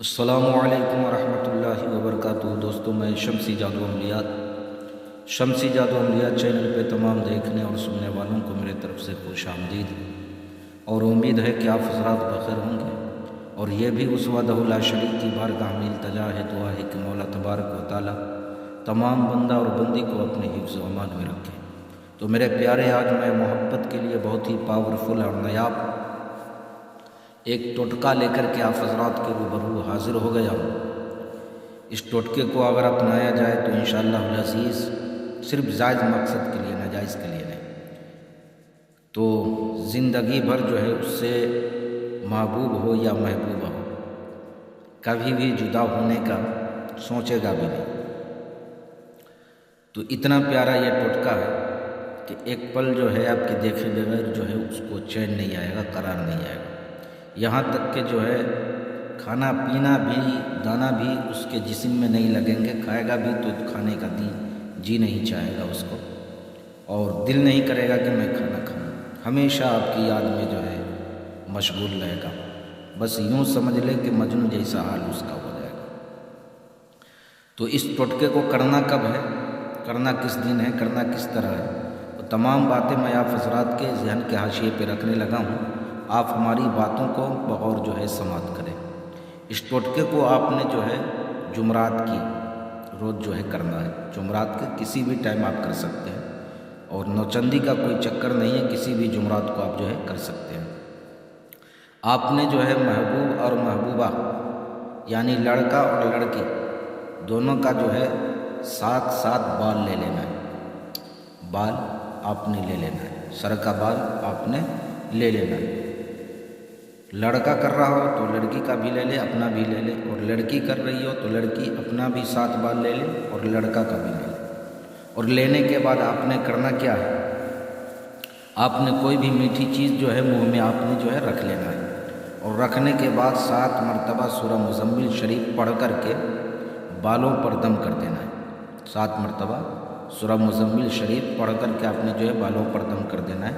السلام علیکم ورحمۃ اللہ وبرکاتہ۔ دوستوں، میں شمسی جادو عملیات چینل پہ تمام دیکھنے اور سننے والوں کو میرے طرف سے خوش آمدید، اور امید ہے کہ آپ حضرات بخیر ہوں گے۔ اور یہ بھی اس وحدہ لا شریک کی بارگاہ میں التجا ہے، دعا ہے کہ مولا تبارک و تعالی تمام بندہ اور بندی کو اپنے حفظ و امان میں رکھے۔ تو میرے پیارے، آج میں محبت کے لیے بہت ہی پاورفل اور نایاب ایک ٹوٹکا لے کر کے آپ حضرات کے روبرو حاضر ہو گیا ہوں۔ اس ٹوٹکے کو اگر اپنایا جائے تو انشاءاللہ العزیز صرف جائز مقصد کے لیے، ناجائز کے لیے نہیں، تو زندگی بھر جو ہے اس سے محبوب ہو یا محبوبہ ہو، کبھی بھی جدا ہونے کا سوچے گا بھی نہیں۔ تو اتنا پیارا یہ ٹوٹکا ہے کہ ایک پل جو ہے آپ کے دیکھے بغیر جو ہے اس کو چین نہیں آئے گا، قرار نہیں آئے گا۔ یہاں تک کہ جو ہے کھانا پینا بھی، دانا بھی اس کے جسم میں نہیں لگیں گے، کھائے گا بھی تو کھانے کا جی نہیں چاہے گا اس کو، اور دل نہیں کرے گا کہ میں کھانا کھاؤں، ہمیشہ آپ کی یاد میں جو ہے مشغول رہے گا۔ بس یوں سمجھ لے کہ مجنون جیسا حال اس کا ہو جائے گا۔ تو اس ٹوٹکے کو کرنا کب ہے، کرنا کس دن ہے، کرنا کس طرح ہے، وہ تمام باتیں میں آپ حضرات کے ذہن کے حاشیے پہ رکھنے لگا ہوں۔ آپ ہماری باتوں کو بغور جو ہے سماعت کریں۔ اس ٹوٹکے کو آپ نے جو ہے جمعرات کی روز جو ہے کرنا ہے۔ جمعرات کے کسی بھی ٹائم آپ کر سکتے ہیں، اور نوچندی کا کوئی چکر نہیں ہے، کسی بھی جمعرات کو آپ جو ہے کر سکتے ہیں۔ آپ نے جو ہے محبوب اور محبوبہ یعنی لڑکا اور لڑکی دونوں کا جو ہے ساتھ ساتھ بال لے لینا ہے۔ بال آپ نے لے لینا ہے، سر کا بال آپ نے لے لینا ہے۔ لڑکا کر رہا ہو تو لڑکی کا بھی لے لے، اپنا بھی لے لے، اور لڑکی کر رہی ہو تو لڑکی اپنا بھی 7 بال لے لے اور لڑکا کا بھی لے لے۔ اور لینے کے بعد آپ نے کرنا کیا ہے، آپ نے کوئی بھی میٹھی چیز جو ہے منہ میں آپ نے جو ہے رکھ لینا ہے، اور رکھنے کے بعد 7 مرتبہ سورہ مزمل شریف پڑھ کر کے بالوں پر دم کر دینا ہے۔ 7 مرتبہ سورہ مزمل شریف پڑھ کر کے آپ نے جو ہے بالوں پر دم کر دینا ہے۔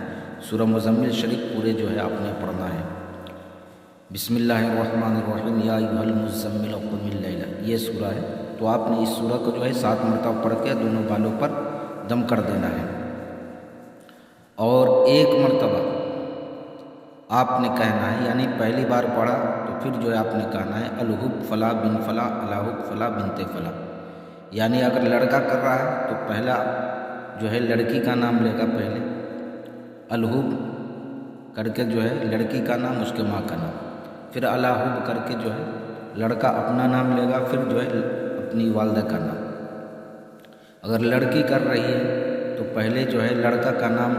سورہ مزمل شریف پورے جو ہے آپ نے پڑھنا ہے۔ بسم اللہ الرحمن الرحیم، یا ایھا المزمل قم اللیل، یہ سورہ ہے۔ تو آپ نے اس سورہ کو جو ہے 7 مرتبہ پڑھ کے دونوں بالوں پر دم کر دینا ہے، اور 1 مرتبہ آپ نے کہنا ہے، یعنی پہلی بار پڑھا تو پھر جو ہے آپ نے کہنا ہے الحب فلاں بن فلاں، الحب فلاں بنت فلاں۔ یعنی اگر لڑکا کر رہا ہے تو پہلا جو ہے لڑکی کا نام لے گا، پہلے الحب کر کے جو ہے لڑکی کا نام، اس کے ماں کا نام، پھر الحب کر کے جو ہے لڑکا اپنا نام لے گا، پھر جو ہے اپنی والدہ کا نام۔ اگر لڑکی کر رہی ہے تو پہلے جو ہے لڑکا کا نام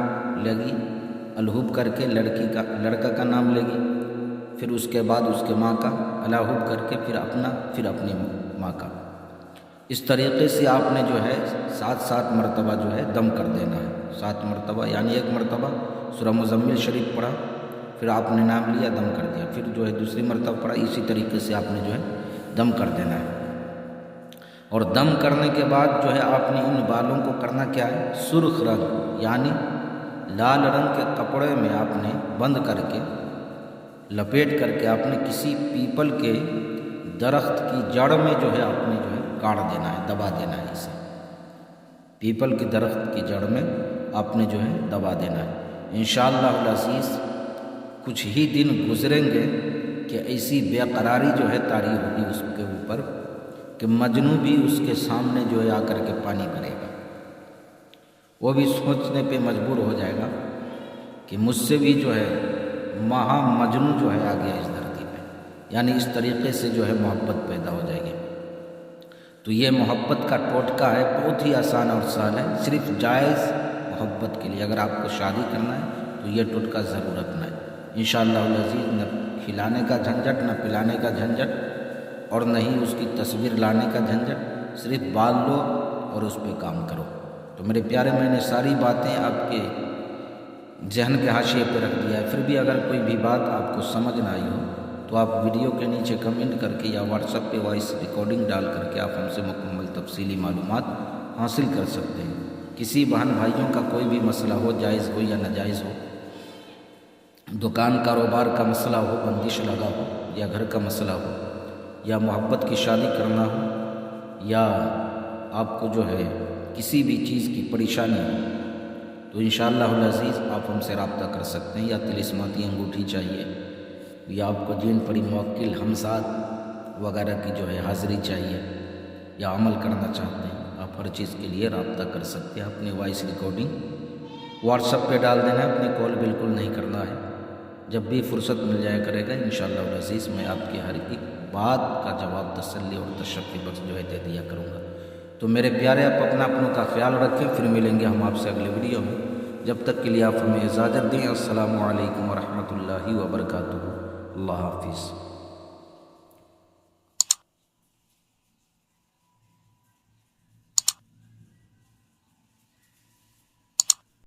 لے گی، الحب کر کے لڑکا کا نام لے گی، پھر اس کے بعد اس کے ماں کا، الحب کر کے پھر اپنا، پھر اپنی ماں کا۔ اس طریقے سے آپ نے جو ہے 7 مرتبہ جو ہے دم کر دینا ہے۔ 7 مرتبہ یعنی 1 مرتبہ سورہ مزمل شریف پڑھا، پھر آپ نے نام لیا، دم کر دیا، پھر جو ہے دوسری مرتبہ پڑھا، اسی طریقے سے آپ نے جو ہے دم کر دینا ہے۔ اور دم کرنے کے بعد جو ہے آپ نے ان بالوں کو کرنا کیا ہے، سرخ رنگ یعنی لال رنگ کے کپڑے میں آپ نے بند کر کے، لپیٹ کر کے آپ نے کسی پیپل کے درخت کی جڑ میں جو ہے آپ نے جو ہے گاڑ دینا ہے، دبا دینا ہے اسے۔ پیپل کے درخت کی جڑ میں آپ نے جو ہے دبا دینا ہے۔ انشاءاللہ العزیز کچھ ہی دن گزریں گے کہ ایسی بے قراری جو ہے طاری ہوگی اس کے اوپر کہ مجنوں بھی اس کے سامنے جو ہے آ کر کے پانی بھرے گا۔ وہ بھی سوچنے پہ مجبور ہو جائے گا کہ مجھ سے بھی جو ہے مہا مجنوں جو ہے آ گیا اس دھرتی پہ، یعنی اس طریقے سے جو ہے محبت پیدا ہو جائے گی۔ تو یہ محبت کا ٹوٹکا ہے، بہت ہی آسان اور سہل ہے، صرف جائز محبت کے لیے۔ اگر آپ کو شادی کرنا ہے تو یہ ٹوٹکا ضرور رکھنا ہے۔ انشاءاللہ العزیز نہ کھلانے کا جھنجھٹ، نہ پلانے کا جھنجھٹ، اور نہ ہی اس کی تصویر لانے کا جھنجھٹ، صرف بال لو اور اس پہ کام کرو۔ تو میرے پیارے، میں نے ساری باتیں آپ کے ذہن کے حاشیے پہ رکھ دیا ہے۔ پھر بھی اگر کوئی بھی بات آپ کو سمجھ نہ آئی ہو تو آپ ویڈیو کے نیچے کمنٹ کر کے یا واٹس ایپ پہ وائس ریکارڈنگ ڈال کر کے آپ ہم سے مکمل تفصیلی معلومات حاصل کر سکتے ہیں۔ کسی بہن بھائیوں کا کوئی بھی مسئلہ ہو، جائز ہو یا ناجائز ہو، دکان کاروبار کا مسئلہ ہو، بندش لگا ہو، یا گھر کا مسئلہ ہو، یا محبت کی شادی کرنا ہو یا آپ کو جو ہے کسی بھی چیز کی پریشانی ہو تو انشاءاللہ العزیز آپ ہم سے رابطہ کر سکتے ہیں. یا طلسماتی انگوٹھی چاہیے یا آپ کو جین پڑی موکل ہمسات وغیرہ کی جو ہے حاضری چاہیے یا عمل کرنا چاہتے ہیں, آپ ہر چیز کے لیے رابطہ کر سکتے ہیں. اپنی وائس ریکارڈنگ واٹس ایپ پہ ڈال دینا ہے, اپنی کال بالکل نہیں کرنا ہے. جب بھی فرصت مل جایا کرے گا انشاءاللہ العزیز میں آپ کی ہر ایک بات کا جواب تسلی اور تشفی بخش جو ہے دے دیا کروں گا. تو میرے پیارے آپ اپنوں کا خیال رکھیں. پھر ملیں گے ہم آپ سے اگلے ویڈیو میں. جب تک کے لیے آپ ہمیں اجازت دیں. السلام علیکم ورحمۃ اللہ وبرکاتہ. اللہ حافظ.